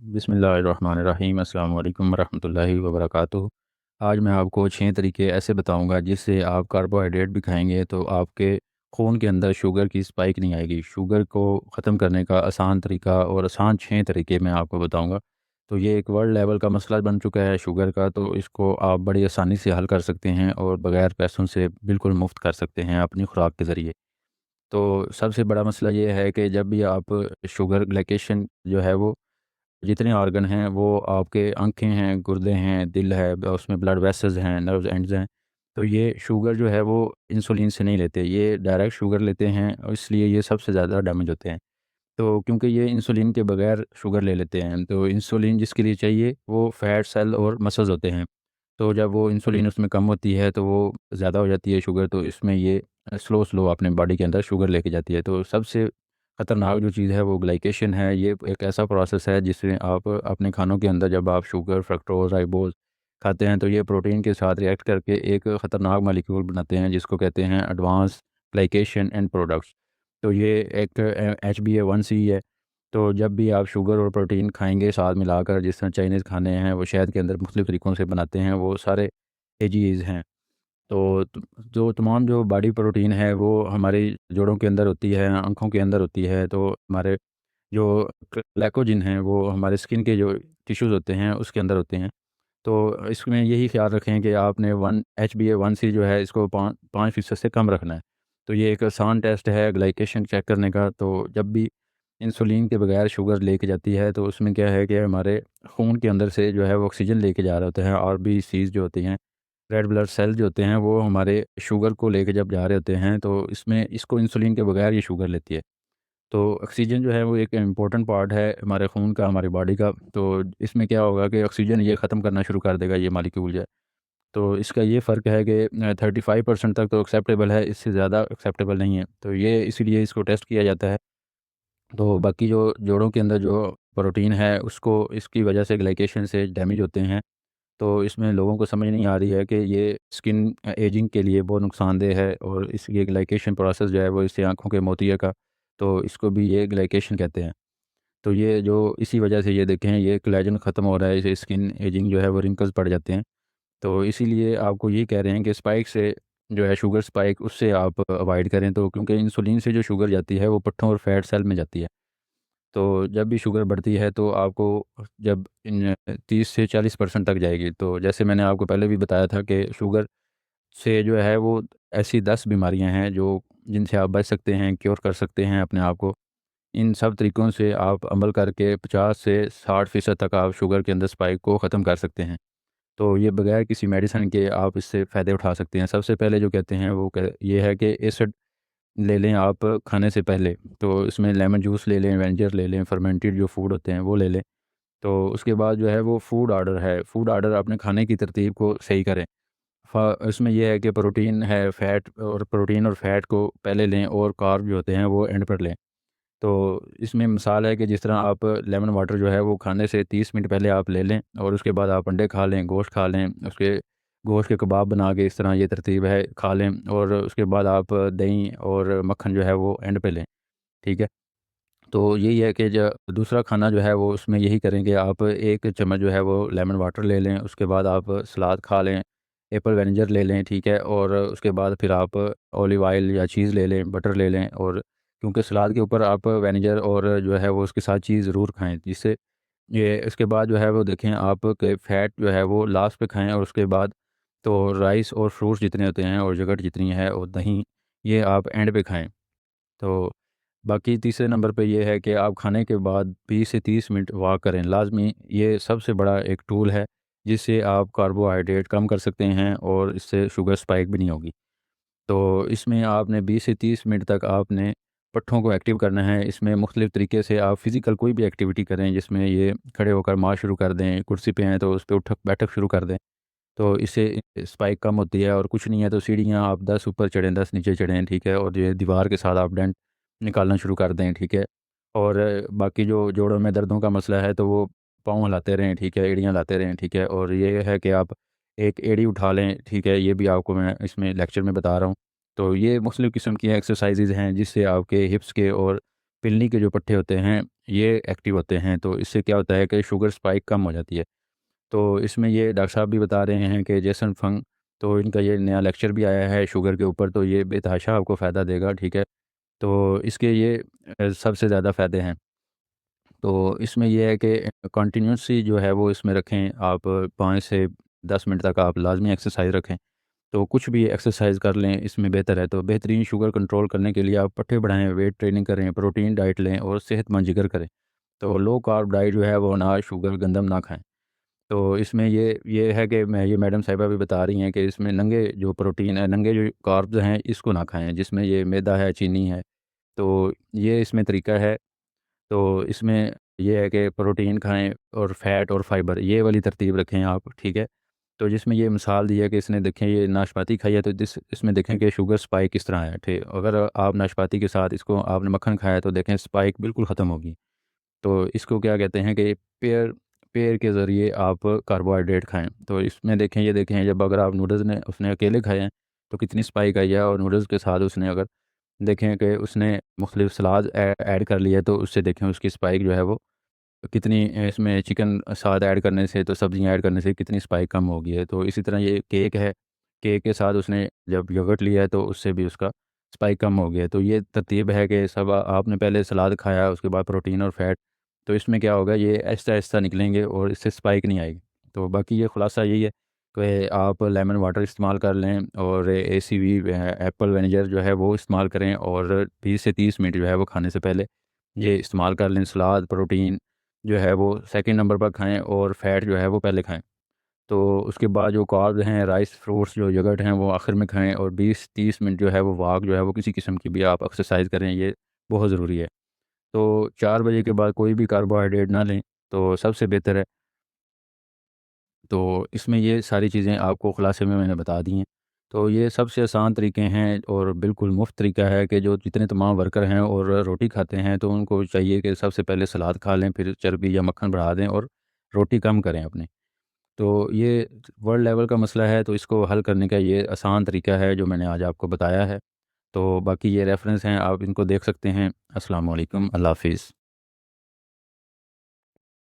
बिस्मिल्लाहिर्रहमानिर्रहीम। अस्सलाम वालेकुम वरहमतुल्लाहि वबरकातुहू। आज मैं आपको 6 तरीके ऐसे बताऊंगा जिससे आप कार्बोहाइड्रेट भी खाएंगे तो आपके खून के अंदर शुगर की स्पाइक नहीं आएगी। शुगर को ख़त्म करने का आसान तरीका और आसान 6 तरीके मैं आपको बताऊंगा। तो ये एक वर्ल्ड लेवल का मसला बन चुका है शुगर का, तो इसको आप बड़ी आसानी से हल कर सकते हैं और बग़ैर पैसों से बिल्कुल मुफ्त कर सकते हैं अपनी खुराक के ज़रिए। तो सबसे बड़ा मसला ये है कि जब भी आप शुगर ग्लाइकेशन जो है वो जितने ऑर्गन हैं वो आपके आँखें हैं, गुर्दे हैं, दिल है, उसमें ब्लड वेसल्स हैं, नर्व्स एंड्स हैं। तो ये शुगर जो है वो इंसुलिन से नहीं लेते, ये डायरेक्ट शुगर लेते हैं और इसलिए ये सबसे ज़्यादा डैमेज होते हैं। तो क्योंकि ये इंसुलिन के बगैर शुगर ले लेते हैं, तो इंसुलिन जिसके लिए चाहिए वो फैट सेल और मसल्स होते हैं। तो जब वो इंसुलिन उसमें कम होती है तो वो ज़्यादा हो जाती है शुगर, तो इसमें ये स्लो स्लो अपने बॉडी के अंदर शुगर लेके जाती है। तो सबसे ख़तरनाक जो चीज़ है वो ग्लाइकेशन है। ये एक ऐसा प्रोसेस है जिसमें आप अपने खानों के अंदर जब आप शुगर, फ्रक्टोज़, राइबोज़ खाते हैं तो ये प्रोटीन के साथ रिएक्ट करके एक ख़तरनाक मॉलिक्यूल बनाते हैं जिसको कहते हैं एडवांस ग्लाइकेशन एंड प्रोडक्ट्स। तो ये एक HbA1c है। तो जब भी आप शुगर और प्रोटीन खाएँगे साथ मिलाकर, जिस तरह चाइनीज़ खाने हैं वो शहद के अंदर मुख्तलिफ़ तरीक़ों से बनाते हैं, वो सारे एजीज़ हैं। तो जो तमाम जो बॉडी प्रोटीन है वो हमारी जोड़ों के अंदर होती है, आँखों के अंदर होती है। तो हमारे जो ग्लाइकोजन हैं वो हमारे स्किन के जो टिश्यूज़ होते हैं उसके अंदर होते हैं। तो इसमें यही ख़्याल रखें कि आपने 1 HbA1c जो है इसको 5% से कम रखना है। तो ये एक आसान टेस्ट है ग्लाइकेशन चेक करने का। तो जब भी इंसुलिन के बगैर शुगर लेके जाती है तो उसमें क्या है कि हमारे खून के अंदर से जो है वो ऑक्सीजन लेके जा रहे होते हैं, आरबीसीज़ जो होती हैं, रेड ब्लड सेल जो होते हैं वो हमारे शुगर को लेके जब जा रहे होते हैं तो इसमें इसको इंसुलिन के बगैर ये शुगर लेती है। तो ऑक्सीजन जो है वो एक इम्पोर्टेंट पार्ट है हमारे खून का, हमारी बॉडी का। तो इसमें क्या होगा कि ऑक्सीजन ये ख़त्म करना शुरू कर देगा ये मॉलिक्यूल जो है। तो इसका ये फ़र्क है कि 35% तक तो एक्सेप्टेबल है, इससे ज़्यादा एक्सेप्टेबल नहीं है। तो ये इसीलिए इसको टेस्ट किया जाता है। तो बाकी जो जोड़ों के अंदर जो प्रोटीन है उसको इसकी वजह से ग्लाइकेशन से डैमेज होते हैं। तो इसमें लोगों को समझ नहीं आ रही है कि ये स्किन एजिंग के लिए बहुत नुकसानदेह है और इस ये ग्लाइकेशन प्रोसेस जो है वो इससे आँखों के मोतिया का, तो इसको भी ये ग्लाइकेशन कहते हैं। तो ये जो इसी वजह से ये देखें ये कोलेजन ख़त्म हो रहा है, इससे स्किन एजिंग जो है वो रिंकल्स पड़ जाते हैं। तो इसीलिए आपको ये कह रहे हैं कि स्पाइक से जो है शुगर स्पाइक उससे आप अवॉइड करें। तो क्योंकि इंसुलिन से जो शुगर जाती है वो पट्ठों और फैट सेल में जाती है। तो जब भी शुगर बढ़ती है तो आपको जब इन 30 से 40% तक जाएगी। तो जैसे मैंने आपको पहले भी बताया था कि शुगर से जो है वो ऐसी 10 बीमारियां हैं जो जिनसे आप बच सकते हैं, क्योर कर सकते हैं अपने आप को। इन सब तरीकों से आप अमल करके 50 से 60% तक आप शुगर के अंदर स्पाइक को ख़त्म कर सकते हैं। तो ये बगैर किसी मेडिसिन के आप इससे फ़ायदे उठा सकते हैं। सबसे पहले जो कहते हैं वो ये है कि एसिड ले लें आप खाने से पहले। तो इसमें लेमन जूस ले लें, वेंजर ले लें, फर्मेंटेड जो फूड होते हैं वो ले लें। तो उसके बाद जो है वो फूड ऑर्डर अपने खाने की तरतीब को सही करें। इसमें ये है कि प्रोटीन है, प्रोटीन और फ़ैट को पहले लें और कार्ब जो होते हैं वो एंड पर लें। तो इसमें मिसाल है कि जिस तरह आप लेमन वाटर जो है वो खाने से 30 मिनट पहले आप ले लें और उसके बाद आप अंडे खा लें, गोश्त खा लें, उसके गोश्त के कबाब बना के इस तरह ये तरतीब है खा लें और उसके बाद आप दही और मक्खन जो है वो एंड पे लें, ठीक है? तो यही है कि जो दूसरा खाना जो है वो उसमें यही करें कि आप 1 चम्मच जो है वो लेमन वाटर ले लें, उसके बाद आप सलाद खा लें, एप्पल वेनेगर ले लें, ठीक है? और उसके बाद फिर आप ऑलिव ऑयल या चीज़ ले लें, बटर ले लें। और क्योंकि सलाद के ऊपर आप वेनेगर और जो है वो उसके साथ चीज़ ज़रूर खाएँ, जिससे ये इसके बाद जो है वो देखें आप कि फ़ैट जो है वो लास्ट पे खाएँ और उसके बाद तो राइस और फ्रूट्स जितने होते हैं और यogurt जितनी है और दही, ये आप एंड पे खाएँ। तो बाकी तीसरे नंबर पे ये है कि आप खाने के बाद 20 से 30 मिनट वॉक करें लाज़मी। ये सबसे बड़ा एक टूल है, जिससे आप कार्बोहाइड्रेट कम कर सकते हैं और इससे शुगर स्पाइक भी नहीं होगी। तो इसमें आपने 20 से 30 मिनट तक आपने पट्ठों को एक्टिव करना है। इसमें मुख्तलिफ़ तरीके से आप फ़िज़िकल कोई भी एक्टिविटी करें जिसमें ये खड़े होकर मार्च शुरू कर दें, कुर्सी पे हैं तो उस पे उठक बैठक शुरू कर दें। तो इससे स्पाइक कम होती है। और कुछ नहीं है तो सीढ़ियाँ आप 10 ऊपर चढ़ें, 10 नीचे चढ़ें, ठीक है? और ये दीवार के साथ आप डेंट निकालना शुरू कर दें, ठीक है? और बाकी जो जोड़ों में दर्दों का मसला है तो वो पाँव हिलाते रहें, ठीक है? एड़ियाँ हिलाते रहें, ठीक है? और ये है कि आप एक एड़ी उठा लें, ठीक है? ये भी आपको मैं इसमें लेक्चर में बता रहा हूँ। तो ये मुख्तलिफ़ किस्म की एक्सरसाइज़ेज़ हैं जिससे आपके हिप्स के और पिलनी के जो पट्टे होते हैं ये एक्टिव होते हैं, तो इससे क्या होता है कि शुगर स्पाइक कम हो जाती है। तो इसमें ये डॉक्टर साहब भी बता रहे हैं कि जेसन फंग, तो इनका ये नया लेक्चर भी आया है शुगर के ऊपर, तो ये बेतहाशा आपको फ़ायदा देगा, ठीक है। तो इसके ये सबसे ज़्यादा फ़ायदे हैं। तो इसमें ये है कि कंटिन्यूअसली जो है वो इसमें रखें आप, 5 से 10 मिनट तक आप लाज़मी एक्सरसाइज़ रखें। तो कुछ भी एक्सरसाइज़ कर लें इसमें बेहतर है। तो बेहतरीन शुगर कंट्रोल करने के लिए आप पट्टे बढ़ाएँ, वेट ट्रेनिंग करें, प्रोटीन डाइट लें और सेहतमंद जिगर करें। तो लो कार्ब डाइट जो है वो अनाज, शुगर, गंदम ना खाएँ। तो इसमें ये है कि मैं ये मैडम साहिबा भी बता रही हैं कि इसमें नंगे जो प्रोटीन है, नंगे जो कार्ब्स हैं इसको ना खाएँ, जिसमें ये मैदा है, चीनी है। तो ये इसमें तरीका है। तो इसमें ये है कि प्रोटीन खाएँ और फ़ैट और फाइबर, ये वाली तरतीब रखें आप, ठीक है। तो जिसमें ये मिसाल दी है कि इसने देखें ये नाशपाती खाई है, तो इसमें देखें कि शुगर स्पाइक किस तरह है, ठीक। अगर आप नाशपाती के साथ इसको आपने मक्खन खाया तो देखें स्पाइक बिल्कुल ख़त्म होगी। तो इसको क्या कहते हैं कि पेयर पेयर के ज़रिए आप कार्बोहाइड्रेट खाएँ। तो इसमें देखें, ये देखें जब अगर आप नूडल्स ने उसने अकेले खाए हैं तो कितनी स्पाइक आई है, और नूडल्स के साथ उसने अगर देखें कि उसने मुख्तलिफ़ सलाद ऐड कर लिया है तो उससे देखें उसकी स्पाइक जो है वो कितनी, इसमें चिकन साथ ऐड करने से, तो सब्ज़ियाँ ऐड करने से कितनी स्पाइक कम हो गई है। तो इसी तरह ये केक है, केक के साथ उसने जब योगर्ट लिया है तो उससे भी उसका स्पाइक कम हो गया है। तो ये तरतीब है कि सब आपने पहले सलाद खाया, उसके बाद प्रोटीन और फैट, तो इसमें क्या होगा ये आहिस्ता-आहिस्ता निकलेंगे और इससे स्पाइक नहीं आएगी। तो बाकी ये खुलासा यही है कि आप लेमन वाटर इस्तेमाल कर लें और एसीवी एप्पल विनेगर जो है वो इस्तेमाल करें, और 20 से 30 मिनट जो है वो खाने से पहले ये इस्तेमाल कर लें। सलाद, प्रोटीन जो है वो सेकंड नंबर पर खाएँ और फैट जो है वो पहले खाएँ। तो उसके बाद जो कार्ब्स हैं, राइस, फ्रूट्स, जो यogurt हैं वो आखिर में खाएँ, और 20-30 मिनट जो है वो वॉक जो है वो किसी किस्म की भी आप एक्सरसाइज़ करें, ये बहुत ज़रूरी है। तो 4 बजे के बाद कोई भी कार्बोहाइड्रेट ना लें, तो सबसे बेहतर है। तो इसमें ये सारी चीज़ें आपको खुलासे में मैंने बता दी हैं। तो ये सबसे आसान तरीके हैं और बिल्कुल मुफ़्त तरीका है कि जो जितने तमाम वर्कर हैं और रोटी खाते हैं तो उनको चाहिए कि सबसे पहले सलाद खा लें, फिर चर्बी या मक्खन बढ़ा दें और रोटी कम करें अपनी। तो ये वर्ल्ड लेवल का मसला है, तो इसको हल करने का ये आसान तरीका है जो मैंने आज आपको बताया है। तो बाकी ये रेफ़रेंस हैं, आप इनको देख सकते हैं। अस्सलाम वालेकुम, अल्लाह हाफ़िज़।